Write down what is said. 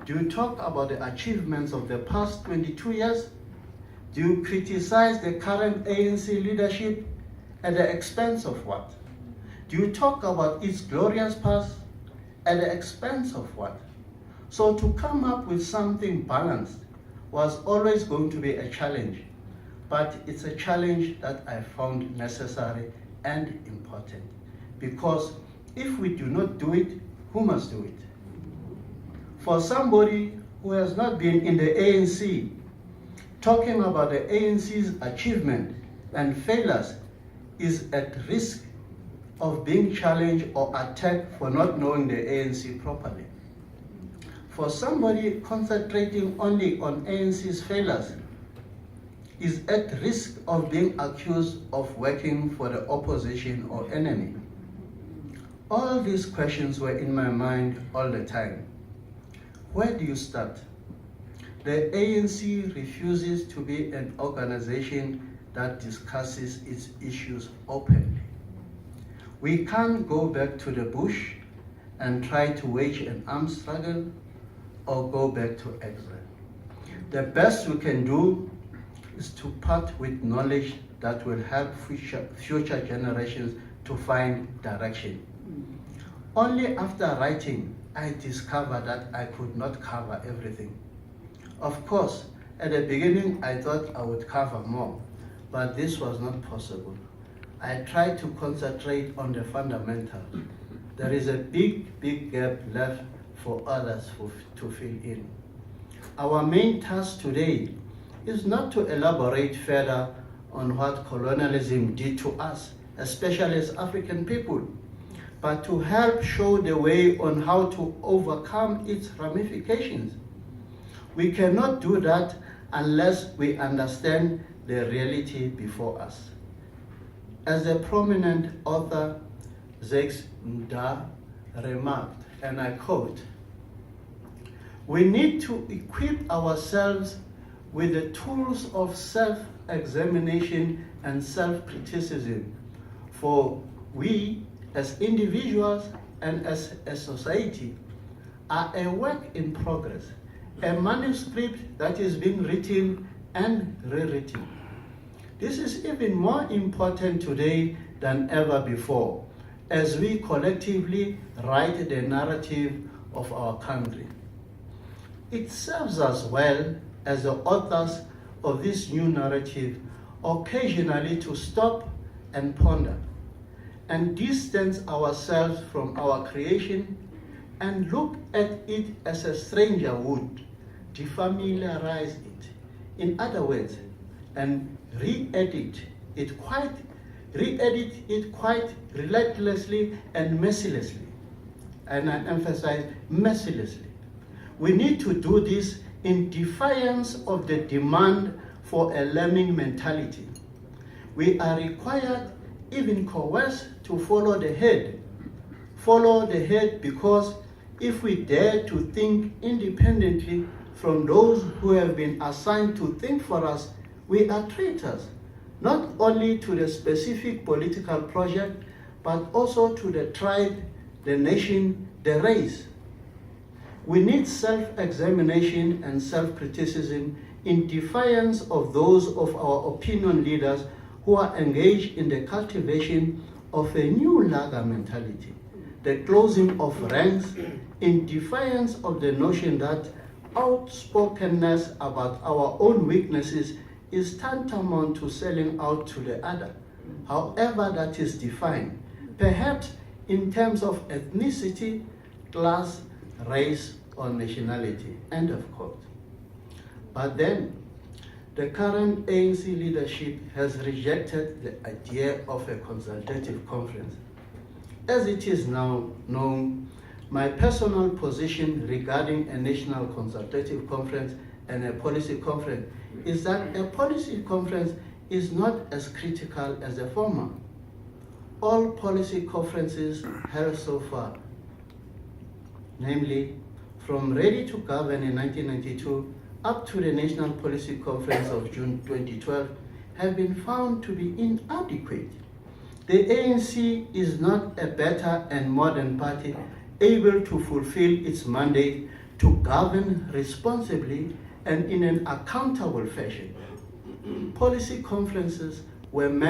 Do you talk about the achievements of the past 22 years? Do you criticize the current ANC leadership at the expense of what? Do you talk about its glorious past at the expense of what? So to come up with something balanced was always going to be a challenge, but it's a challenge that I found necessary and important, because if we do not do it, who must do it? For somebody who has not been in the ANC, talking about the ANC's achievement and failures is at risk of being challenged or attacked for not knowing the ANC properly. For somebody concentrating only on ANC's failures is at risk of being accused of working for the opposition or enemy. All these questions were in my mind all the time. Where do you start? The ANC refuses to be an organization that discusses its issues openly. We can't go back to the bush and try to wage an armed struggle or go back to exile. The best we can do is to part with knowledge that will help future generations to find direction. Only after writing, I discovered that I could not cover everything. Of course, at the beginning, I thought I would cover more, but this was not possible. I tried to concentrate on the fundamentals. There is a big gap left for others to fill in. Our main task today is not to elaborate further on what colonialism did to us, especially as African people, but to help show the way on how to overcome its ramifications. We cannot do that unless we understand the reality before us. As a prominent author, Zakes Mda, remarked, and I quote, "We need to equip ourselves with the tools of self-examination and self-criticism, for we as individuals and as a society are a work in progress, a manuscript that is being written and rewritten. This is even more important today than ever before, as we collectively write the narrative of our country. It serves us well as the authors of this new narrative occasionally to stop and ponder and distance ourselves from our creation and look at it as a stranger would, defamiliarize it. In other words, and re-edit it quite relentlessly and mercilessly. And I emphasize mercilessly. We need to do this in defiance of the demand for a lemming mentality. We are required, even coerced, to follow the head. Follow the head, because if we dare to think independently from those who have been assigned to think for us, we are traitors, not only to the specific political project, but also to the tribe, the nation, the race. We need self-examination and self-criticism in defiance of those of our opinion leaders who are engaged in the cultivation of a new lager mentality, the closing of ranks, in defiance of the notion that outspokenness about our own weaknesses is tantamount to selling out to the other, however that is defined, perhaps in terms of ethnicity, class, race, or nationality, end of quote. But then, the current ANC leadership has rejected the idea of a consultative conference. As it is now known, my personal position regarding a national consultative conference and a policy conference is that a policy conference is not as critical as the former. All policy conferences held so far, namely from Ready to Govern in 1992 up to the National Policy Conference of June 2012, have been found to be inadequate. The ANC is not a better and modern party able to fulfill its mandate to govern responsibly and in an accountable fashion. Policy conferences were meant